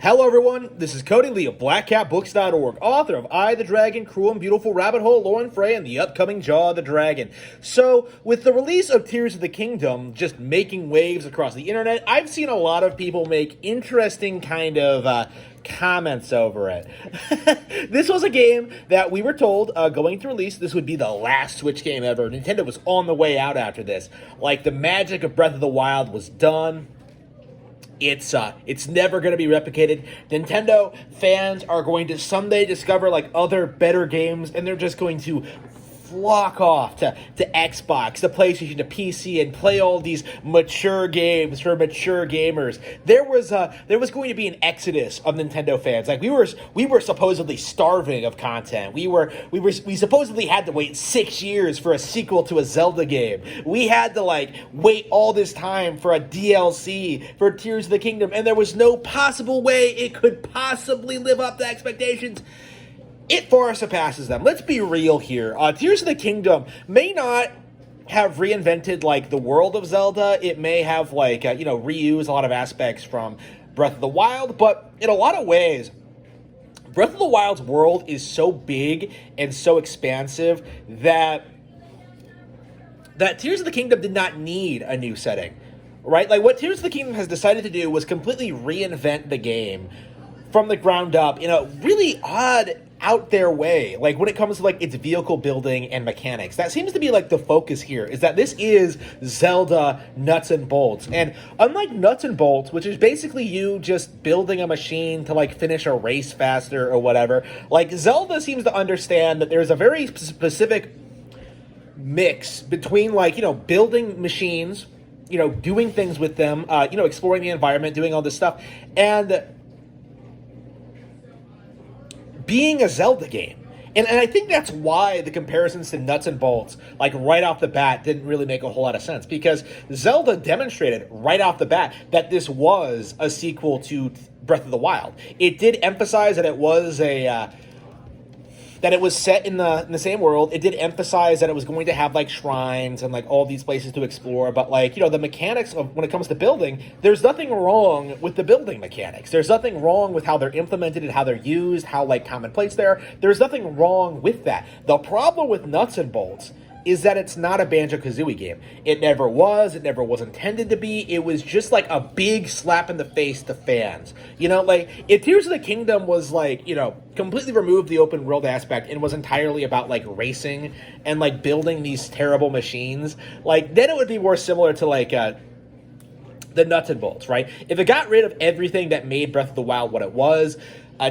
Hello everyone, this is Cody Lee of BlackCatBooks.org, author of I, the Dragon, Cruel and Beautiful Rabbit Hole, Lauren Frey, and the upcoming Jaw of the Dragon. So, with the release of Tears of the Kingdom just making waves across the internet, I've seen a lot of people make interesting kind of comments over it. This was a game that we were told going to release this would be the last Switch game ever. Nintendo was on the way out after this. Like, the magic of Breath of the Wild was done. It's never going to be replicated. Nintendo fans are going to someday discover like other better games, and they're just going to flock off to Xbox, to PlayStation, to PC, and play all these mature games for mature gamers. There was going to be an exodus of Nintendo fans. Like we were supposedly starving of content. We supposedly had to wait 6 years for a sequel to a Zelda game. We had to like wait all this time for a DLC for Tears of the Kingdom, and there was no possible way it could possibly live up to expectations. It far surpasses them. Let's be real here. Tears of the Kingdom may not have reinvented, like, the world of Zelda. It may have, like, reused a lot of aspects from Breath of the Wild. But in a lot of ways, Breath of the Wild's world is so big and so expansive that Tears of the Kingdom did not need a new setting, right? Like, what Tears of the Kingdom has decided to do was completely reinvent the game from the ground up in a really odd, out there way, like when it comes to like its vehicle building and mechanics. That seems to be like the focus here, is that this is Zelda nuts and bolts. And unlike nuts and bolts, which is basically you just building a machine to like finish a race faster or whatever, like Zelda seems to understand that there's a very specific mix between like, building machines, doing things with them, exploring the environment, doing all this stuff, and being a Zelda game. And I think that's why the comparisons to nuts and bolts, like right off the bat, didn't really make a whole lot of sense. Because Zelda demonstrated right off the bat that this was a sequel to Breath of the Wild. It did emphasize that it was that it was set in the same world. It did emphasize that it was going to have like shrines and like all these places to explore. But like, the mechanics of when it comes to building, there's nothing wrong with the building mechanics. There's nothing wrong with how they're implemented and how they're used, how like commonplace they are. There's nothing wrong with that. The problem with nuts and bolts is that it's not a Banjo-Kazooie game. It never was. It never was intended to be. It was just like a big slap in the face to fans. Like, if Tears of the Kingdom was like, completely removed the open world aspect and was entirely about like racing and like building these terrible machines, like then it would be more similar to like the nuts and bolts, right? If it got rid of everything that made Breath of the Wild what it was,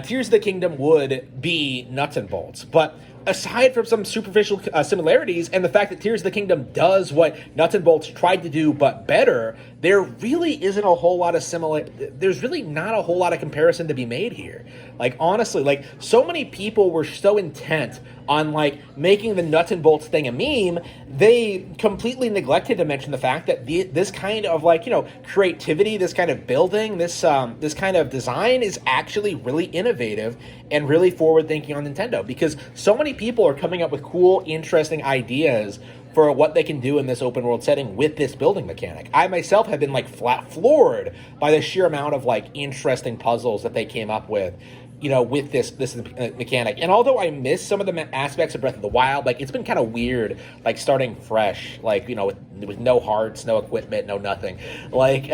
Tears of the Kingdom would be nuts and bolts. But aside from some superficial similarities and the fact that Tears of the Kingdom does what Nuts and Bolts tried to do but better, there really isn't a whole lot of there's really not a whole lot of comparison to be made here. Like, honestly, like, so many people were so intent on, like, making the Nuts and Bolts thing a meme, they completely neglected to mention the fact that this kind of, like, creativity, this kind of building, this kind of design is actually really innovative and really forward-thinking on Nintendo, because so many people are coming up with cool, interesting ideas for what they can do in this open world setting with this building mechanic. I myself have been like flat floored by the sheer amount of like interesting puzzles that they came up with, with this mechanic. And although I miss some of the aspects of Breath of the Wild, like it's been kind of weird, like starting fresh, like, with no hearts, no equipment, no nothing. Like,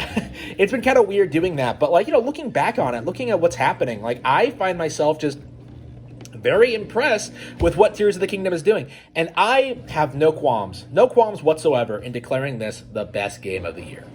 it's been kind of weird doing that. But like, looking back on it, looking at what's happening, like I find myself just very impressed with what Tears of the Kingdom is doing. And I have no qualms whatsoever in declaring this the best game of the year.